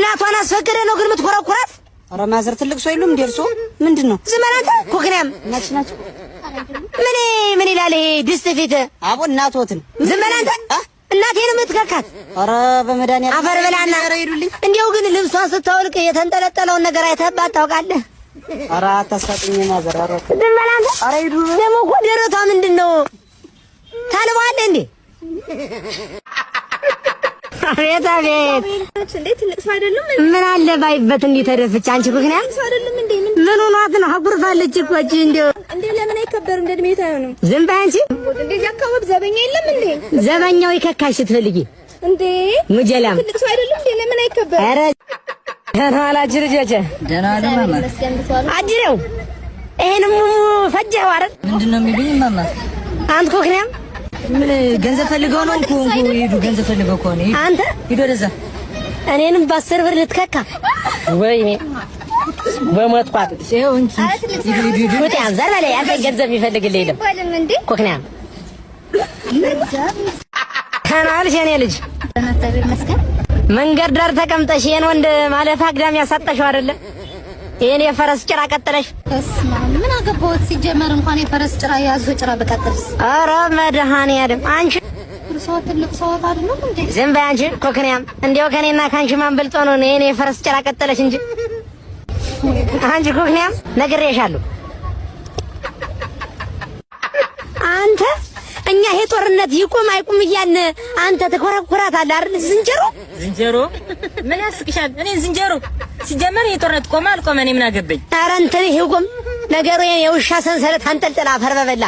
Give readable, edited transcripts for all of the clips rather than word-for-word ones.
እናቷን አስፈቅደ ነው ግን የምትኮረኩራት? ኧረ ማዘር ትልቅ ሰው የሉም እንዴ እርሶ? ምንድነው? ዝም በል አንተ ኮክናም ናቸው ምን ይላል ይሄ ድስት ፊት? አቦ እናቶትን ዝም በል አንተ እናቴን የምትከካት። ኧረ በመድኃኒዓለም አፈር በላና እንዲያው ግን ልብሷን ስታወልቅ የተንጠለጠለውን ነገር አይተህባት ታውቃለህ? ኧረ አታሳጥኝ ማዘር። ኧረ ዝም በል አንተ። ኧረ ሂዱ ደግሞ እኮ ደረቷ ምንድነው ታልባለህ እንዴ? አቤት አቤት እንዴ ትልቅ ሰው አይደለም? ምን አለ ባይበት እንዴ ተደፍች አንቺ ምክንያት ሰው አይደለም እንዴ? ምን ሆኗት ነው? አጉርፋለች እኮ እጂ እንዴ ለምን አይከበርም? እንደ እድሜት አይሆንም። ዝም በይ አንቺ። እንደዚህ አካባቢ ዘበኛ የለም እንዴ? ዘበኛው ይከካሽ ትፈልጊ እንዴ? ሙጀላም ትልቅ ሰው አይደለም እንዴ? ለምን አይከበርም? ኧረ ተናላጅ ልጅ ደህና አይደለም አጅሬው ይሄንም ፈጀው አይደል? ምንድነው የሚሉኝ ማማ? አንተ ኮክናም ምን ገንዘብ ፈልገው ነው እንኩ ሂዱ። ገንዘብ ፈልገው ከሆነ አንተ ሂዱ ወደዛ። እኔንም በ10 ብር ልትከካ ወይኔ በሞትኳት። ይኸው እንጂ ሂዱ ወጥ ያንዘር በላይ አንተ ገንዘብ ይፈልግልኝ የለም ኮክናም ከናልሽ የኔ ልጅ መንገድ ዳር ተቀምጠሽ የኔ ወንድ ማለት አግዳሚ ያሳጠሽው አይደለ? ይሄን የፈረስ ጭራ ቀጥለሽ እስማ ምን አገባሁት? ሲጀመር እንኳን የፈረስ ጭራ ያዙ ጭራ በቀጥልስ። ኧረ መድኃኒዓለም አንቺ ሰው ትልቅ ሰው አይደለም እንዴ? ዝም በይ አንቺ ኮክናም። እንዴው ከኔና ካንቺ ማን በልጦ ነው ይሄን የፈረስ ጭራ ቀጥለሽ እንጂ አንቺ ኮክናም ነግሬሻለሁ። አንተ እኛ ይሄ ጦርነት ይቁም አይቁም እያልን አንተ ተኮረኩራታለህ አይደል? ዝንጀሮ ምን ያስቅሻል? እኔ ዝንጀሮ ሲጀመር የጦርነት ቆማ አልቆመ እኔ ምን አገበኝ? ኧረ እንትን ይቁም ነገሩ። የውሻ ሰንሰለት አንጠልጥላ አፈር በበላ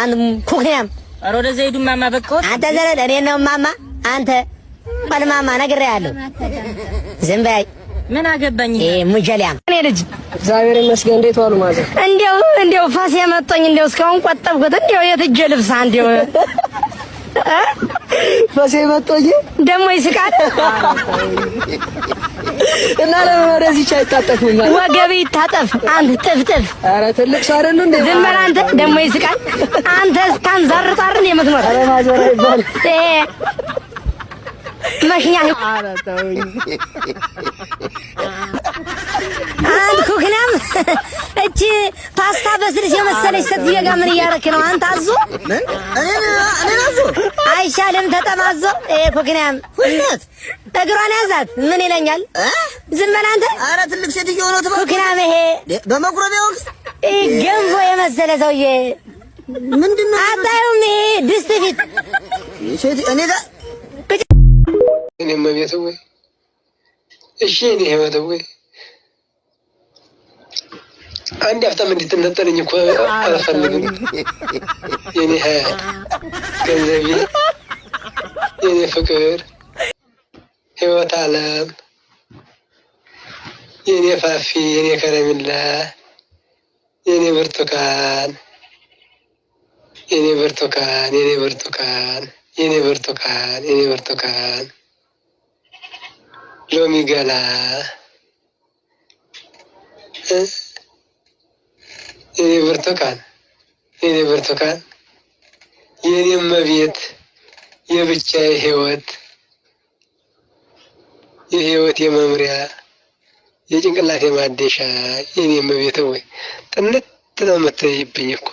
አንተ ኮክናም። ኧረ ወደ ዘይዱ ማማ በቃው። አንተ ዘለለ እኔ ነው ማማ አንተ ማማ ነግሬሃለሁ። ዝም በይ ምን አገባኝ? ሙጀሊያም እኔ ልጅ እግዚአብሔር ይመስገን። እንዴት ዋሉ ማዘር? እንዴው ፋስ ያመጣኝ እስካሁን ቆጠብኩት። እንዴው የትጀ ልብስ አንዴው ፋስ ያመጣኝ ደሞ ይስቃል እና ለምን ወደዚህ ቻይ ታጠፍም? ወገብ ይታጠፍ አንተ ጥፍጥፍ። ኧረ ትልቅ ሰው አይደሉ እንዴ? ዝም በል አንተ ደሞ ይስቃል። አንተ ስታንዛርጣርን የምትኖር ኧረ ማዘር አይባል መሽኛ ኧረ ተውኝ። አንተ ኮክናም እቺ ፓስታ በስልሽ የመሰለች ሴትዮ ጋር ምን እያደረክ ነው አንተ? አዞ እኔ አዞ አይሻልም? ተጠማዞ ኮክናም ሁለት እግሯን ያዛት ምን ይለኛል? ዝም በል አንተ። ኧረ ትልቅ ሴትዮ ነው ተባለ ኮክናም። ይሄ በመቁረቢያ ወቅት ገንፎ የመሰለ ሰውዬ ምንድነው አታዩም? ይሄ ድስት ፊት እኔ ጋር እኔም ቤተው ወይ እሺ እኔ ህይወተው ወይ አንድ አፍታም እንድትነጠልኝ እኮ አልፈልግም። የኔ ገንዘቤ፣ የኔ ፍቅር፣ ህይወት አለም፣ የኔ ፋፊ፣ የኔ ከረሚላ፣ የኔ ብርቱካን፣ የኔ ብርቱካን፣ የኔ ብርቱካን፣ የኔ ብርቱካን፣ የኔ ብርቱካን፣ ሎሚ ገላ የኔ ብርቱካን፣ የኔ ብርቱካን፣ የኔ እመቤት፣ የብቻዬ ህይወት፣ የህይወት የመምሪያ የጭንቅላት የማደሻ የኔ እመቤት ወይ ጥንት ነው የምትይብኝ እኮ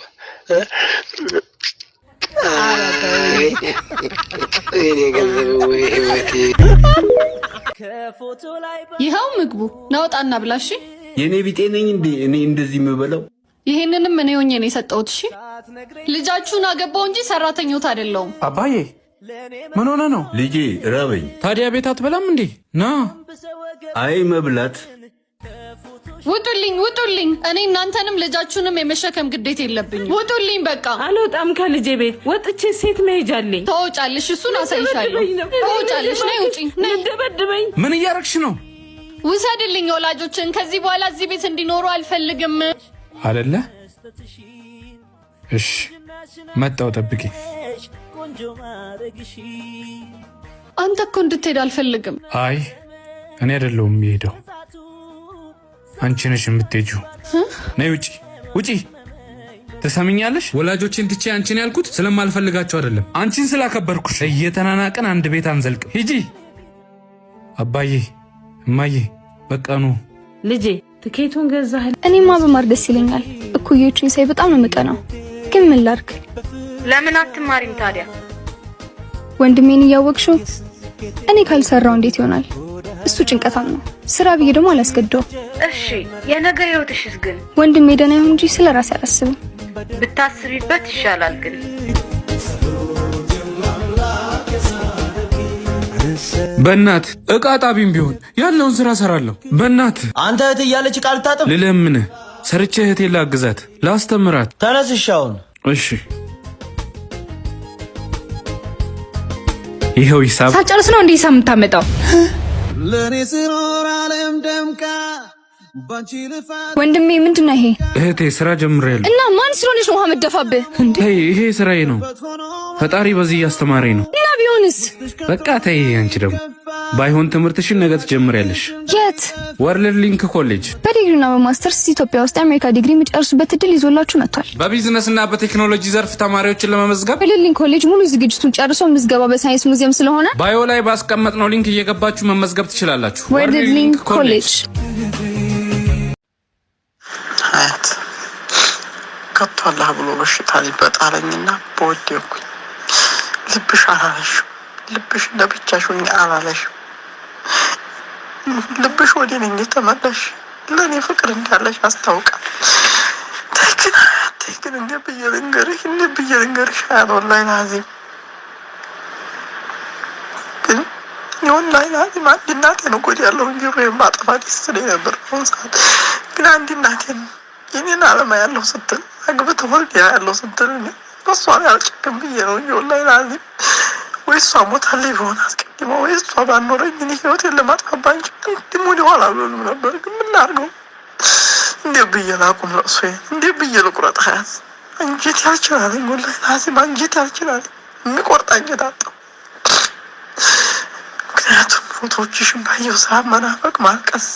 የኔ ገንዘብ ወይ ህይወቴ። ይኸው ምግቡ ናውጣና ብላሽ። የኔ ቢጤ ነኝ እንዴ እኔ እንደዚህ የምበላው? ይሄንንም እኔ ሆኜ ነው የሰጠሁት። እሺ ልጃችሁን አገባው እንጂ ሰራተኛውት አይደለሁም። አባዬ ምን ሆነ ነው? ልጄ ራበኝ። ታዲያ ቤት አትበላም እንዴ? ና። አይ መብላት። ውጡልኝ፣ ውጡልኝ። እኔ እናንተንም ልጃችሁንም የመሸከም ግዴታ የለብኝም። ውጡልኝ በቃ። አልወጣም ከልጄ ቤት። ወጥቼ ሴት መሄጃለኝ። ተወጫለሽ፣ እሱን አሳይሻለሁ። ተወጫለሽ። ነይ ውጪ። ነይ። ደበድበኝ። ምን እያረግሽ ነው? ውሰድልኝ ወላጆችን። ከዚህ በኋላ እዚህ ቤት እንዲኖሩ አልፈልግም። አይደለ? እሺ መጣው፣ ጠብቂ። አንተ እኮ እንድትሄድ አልፈልግም። አይ እኔ አይደለሁም የምሄደው፣ አንቺ ነሽ የምትሄጂው። ነይ ውጪ፣ ውጪ። ትሰሚኛለሽ? ወላጆችን ትቼ አንቺን ያልኩት ስለማልፈልጋቸው አይደለም፣ አንቺን ስላከበርኩሽ። እየተናናቅን አንድ ቤት አንዘልቅም። ሂጂ። አባዬ ማዬ በቃ ነው ልጄ ትኬቱን ገዛህ? እኔማ በማር ደስ ይለኛል። እኩዮቹን ሳይ በጣም ነው የምቀናው። ግን ምን ላድርግ? ለምን አትማሪም ታዲያ? ወንድሜን እያወቅሽው እኔ ካልሰራው እንዴት ይሆናል? እሱ ጭንቀታም ነው። ስራ ብዬ ደግሞ አላስገደው። እሺ የነገ ህይወትሽስ ግን? ወንድሜ ደህና ይሁን እንጂ ስለራሴ አላስብም። ብታስቢበት ይሻላል ግን በእናት እቃ ጣቢም ቢሆን ያለውን ስራ ሰራለሁ። በእናት አንተ እህት እያለች ቃል ታጥብ ልለምንህ ሰርቼ እህቴን ላግዛት ላስተምራት። ተነስሻውን እሺ ይሄው ሂሳብ ሳልጨርስ ነው እንዴ ሂሳብ የምታመጣው? ለኔ ስኖር ዓለም ደምቃ ባንቺ ልፋት። ወንድሜ ምንድነው ይሄ? እህቴ ስራ ጀምሬያለሁ። እና ማን ስለሆነሽ ነው ውሃ መደፋብህ? ተይ ይሄ ስራዬ ነው። ፈጣሪ በዚህ እያስተማረኝ ነው። እና ቢሆንስ? በቃ ተይ። አንቺ ደግሞ ባይሆን ትምህርትሽን ነገ ትጀምሪያለሽ። የት? ወርልድ ሊንክ ኮሌጅ በዲግሪና በማስተርስ ኢትዮጵያ ውስጥ የአሜሪካ ዲግሪ የሚጨርሱበት እድል ይዞላችሁ መጥቷል። በቢዝነስና በቴክኖሎጂ ዘርፍ ተማሪዎችን ለመመዝገብ ወርልድ ሊንክ ኮሌጅ ሙሉ ዝግጅቱን ጨርሶ ምዝገባ በሳይንስ ሙዚየም ስለሆነ ባዮ ላይ ባስቀመጥነው ሊንክ እየገባችሁ መመዝገብ ትችላላችሁ። ወርልድ ሊንክ ኮሌጅ አያት ከቷላህ ብሎ በሽታ ሊበጣለኝና በወደኩኝ። ልብሽ አላለሽ፣ ልብሽ ለብቻሽ ሆኜ አላለሽ። ልብሽ ወደ እኔ ተመለሽ፣ ለእኔ ፍቅር እንዳለሽ አስታውቃል። ግን እንደ ብዬ ልንገርሽ አያት ወላሂ ላዚም ግን ወላሂ ላዚም አንድ እናቴን እጎድ ያለሁ እንጂ ማጥፋት ይስለኝ ነበር። አሁን ሰዓት ግን አንድ እናቴን የኔን አለማ ያለው ስትል አግብተህ ወልድ ያለው ስትል እሷ ላይ አልጨክም ብዬ ነው እንጂ ወላሂ ላዚም ወይ እሷ ሞታለች ቢሆን አስቀድማ ወይ እሷ ባኖረኝ እኔ ህይወቴን ለማጥፋት ባንቺ እንዲህ ወደ ኋላ አልሆንም ነበር። ግን ምን ላድርገው? እንዴት ብዬ ላቁም ለቅሶዬን? እንዴት ብዬ ልቁረጥ? ሀያት አንጀቴ አልችላለኝ ወላሂ ላዚም አንጀቴ አልችላለኝ። የሚቆርጥ አንጀት አጣሁ። ምክንያቱም ፎቶዎችሽን ባየሁ ሰዓት መናፈቅ፣ ማልቀስ